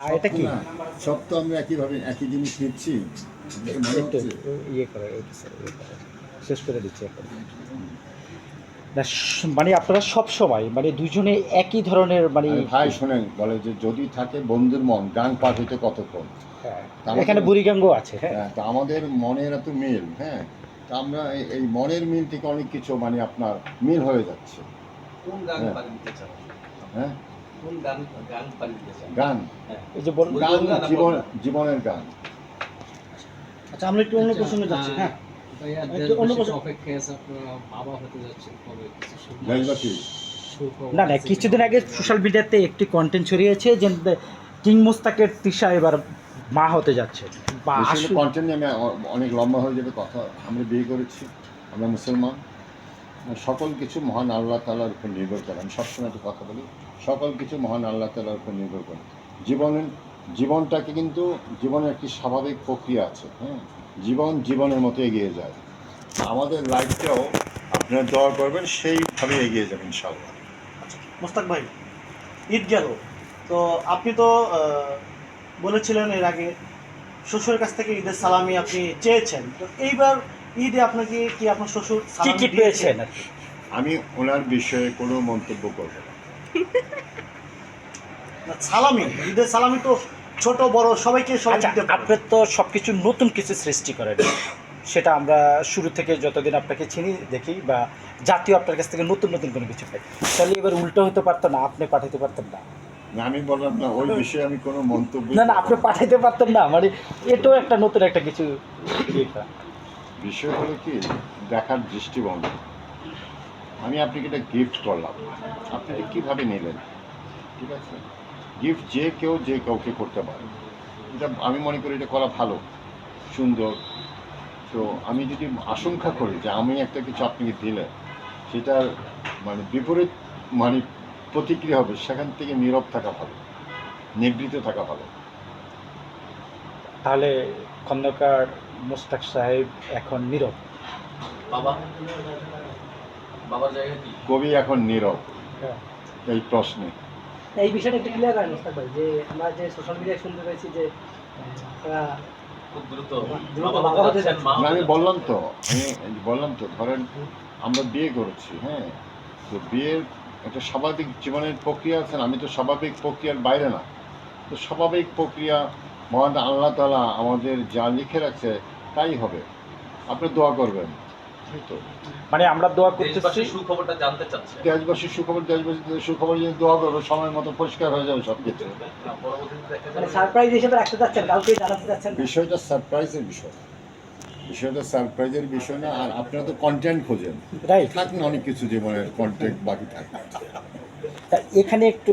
আর এটা কি সব তো আমরা একইভাবে একই জিনিস নিচ্ছি। একটু ইয়ে করে ওইটা স্যার ইয়ে করে শেষ করে দিচ্ছি এখন না মানে আপনারা সব সময় মানে দুজনে একই ধরনের মানে আরে ভাই শোনেন, বলে যে যদি থাকে বন্ধুর মন গান পাঠ হইতে কতক্ষণ। হ্যাঁ, তা আমাদের- এখানে বুড়িগাঙ্গও আছে হ্যাঁ হ্যাঁ, তা আমাদের মনের এত মিল, হ্যাঁ, তা আমরা এই মনের মিল থেকে অনেক কিছু মানে আপনার মিল হয়ে যাচ্ছে। কোন গান হ্যাঁ। পারি দিতে চান? হ্যাঁ, কোন গান গান পারি দিতে চান? গান এই যে বলুন গান জীবনের গান। আচ্ছা আমরা একটু অন্য প্রসঙ্গে যাচ্ছি হ্যাঁ ভাইয়া একটু অন্য দেশবাসীর প্রশ্ন- অপেক্ষায় আছে, আপনারা বাবা হতে যাচ্ছেন কবে? কিছু সুখবর- দেশবাসী সুখবর না না আছে কিছুদিন কিনা? আগে সোশ্যাল মিডিয়াতে একটি কন্টেন্ট ছড়িয়েছে যে কিং মুস্তাকের তৃষা এবার মা হতে যাচ্ছে বা কন্টেন্ট নিয়ে আমি অনেক লম্বা হয়ে যাবে কথা। আমরা বিয়ে করেছি, আমরা মুসলমান, সকল কিছু মহান আল্লাহ তাআলার উপর নির্ভর করে। আমি সবসময় একটা কথা বলি, সকল কিছু মহান আল্লাহ তাআলার উপর নির্ভর করে। জীবনটাকে কিন্তু জীবনের একটি স্বাভাবিক প্রক্রিয়া আছে, হ্যাঁ, জীবনের মতো এগিয়ে যায়। আমাদের লাইফটাও আপনারা দোয়া করবেন, সেইভাবে এগিয়ে যাবেন ইনশাআল্লাহ। মোস্তাক ভাই ঈদ গেল তো আপনি তো বলেছিলেন এর আগে শ্বশুরের কাছ থেকে ঈদের সালামি আপনি চেয়েছেন, তো এইবার ঈদে আপনাকে কি আপনার শ্বশুর কি সালামি কি পেয়েছেন আর কি? আমি ওনার বিষয়ে কোনো মন্তব্য করব না। না, সালামি ঈদের সালামি তো ছোট বড় সবাইকে সবাই আচ্ছা দিতে পারে। আপনি তো সব কিছু নতুন কিছু সৃষ্টি করেন, সেটা আমরা শুরু থেকে যতদিন আপনাকে চিনি দেখি বা জাতীয় আপনার কাছ থেকে নতুন নতুন কোনো কিছু পাই, তাহলে এবার উল্টো হতে পারতো না, আপনি পাঠাতে পারতেন না? না, আমি বললাম না ওই বিষয়ে আমি কোনো মন্তব্য না না আপনি পাঠাইতে পারতেন না, মানে এটাও একটা নতুন একটা কিছু ইয়ে করা। বিষয় হলো কি, দেখার দৃষ্টিভঙ্গি। আমি আপনাকে এটা গিফট করলাম, আপনি এটা কীভাবে নিলেন? ঠিক আছে, গিফট যে কাউকে করতে পারে, এটা আমি মনে করি এটা করা ভালো, সুন্দর। তো আমি যদি আশঙ্কা করি যে আমি একটা কিছু আপনাকে দিলে সেটার মানে বিপরীত মানে প্রতিক্রিয়া হবে, সেখান থেকে নীরব থাকা ভালো, নিবৃত থাকা ভালো। তাহলে খন্দকার মোস্তাক সাহেব এখন নীরব। বাবা বাবার জায়গা কি? কবি এখন নীরব এই প্রশ্নে। এই বিষয়টা একটু ক্লিয়ার করেন মোস্তাক ভাই, যে আমরা যে সোশ্যাল মিডিয়ায় শুনতে পেয়েছি যে তারা খুব দ্রুত দ্রুত বাবা বাবা হতে হতে যাচ্ছেন, মা না, হতে আমি যাচ্ছেন। বললাম তো ধরেন আমরা বিয়ে করেছি, হ্যাঁ, তো বিয়ের একটা স্বাভাবিক জীবনের প্রক্রিয়া আছে না, আমি তো স্বাভাবিক প্রক্রিয়ার বাইরে না। তো স্বাভাবিক প্রক্রিয়া মহান আল্লাহ তাআলা আমাদের যা লিখে রাখছে তাই হবে। আপনি দোয়া করবেন, এই তো। মানে আমরা দোয়া করতেছি দেশবাসীর সুখবরটা জানতে চাচ্ছে। দেশবাসীর সুখবর যদি দোয়া করবো, সময় মতো পরিষ্কার হয়ে যাবে সব কিছু। পরবর্তীতে দেখা মানে যাবে সারপ্রাইজ হিসেবে রাখতে চাচ্ছেন, কাউকে জানাতে চাচ্ছেন না। বিষয়টা সারপ্রাইজের বিষয় না। আর আপনারা তো কন্টেন্ট খোঁজেন, রাইট। থাক না অনেক কিছু জীবনের কন্টেন্ট বাকি থাকে। তা এখানে একটু